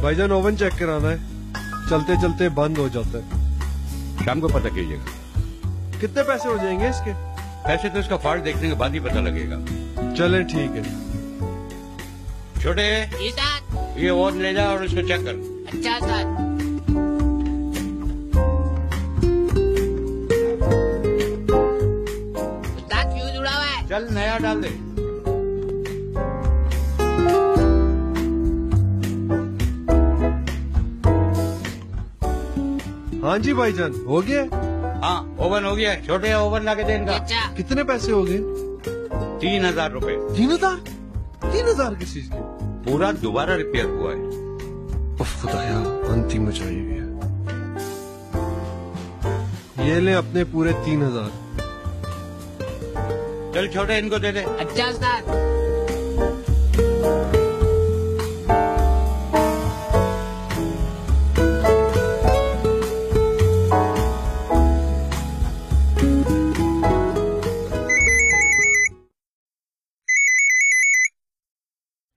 भाईजान oven check कराना है, चलते चलते बंद हो जाता है। शाम को पता कीजिएगा। कितने पैसे हो जाएंगे इसके? पैसे तो इसका फॉल्ट देखने के बाद ही पता लगेगा। चले ठीक है। छोटे ये ओवन ले जा और इसको चेक कर। अच्छा सर। उस्ताद फ्यूज उड़ा हुआ है। चल नया डाल दे। हाँ जी भाईजान, हो गया? हाँ ओवन हो गया। छोटे ओवन ला के दे इनका। अच्छा। कितने पैसे हो गए? 3000 रुपए। 3000? 3000 किस चीज के? पूरा दोबारा रिपेयर हुआ है। उफ खुदाया, अंतिम मचाई हुई है। ये ले अपने पूरे 3000। चल छोटे इनको दे दे। अच्छा उस्ताद।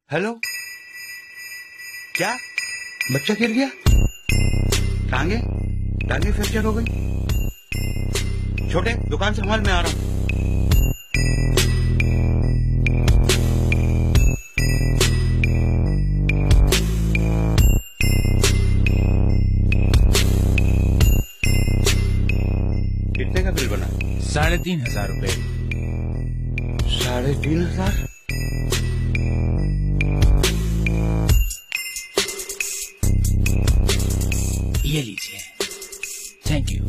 हेलो, क्या बच्चा गिर गया? टांगे टांगे फ्रैक्चर हो गई। छोटे दुकान संभाल, मैं आ रहा हूँ। कितने का बिल बना? 3500 रुपए। 3500? ये लीजिए। Thank you.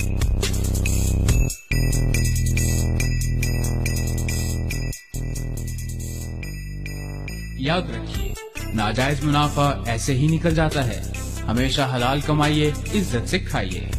याद रखिए, नाजायज मुनाफा ऐसे ही निकल जाता है। हमेशा हलाल कमाइए, इज्जत से खाइए।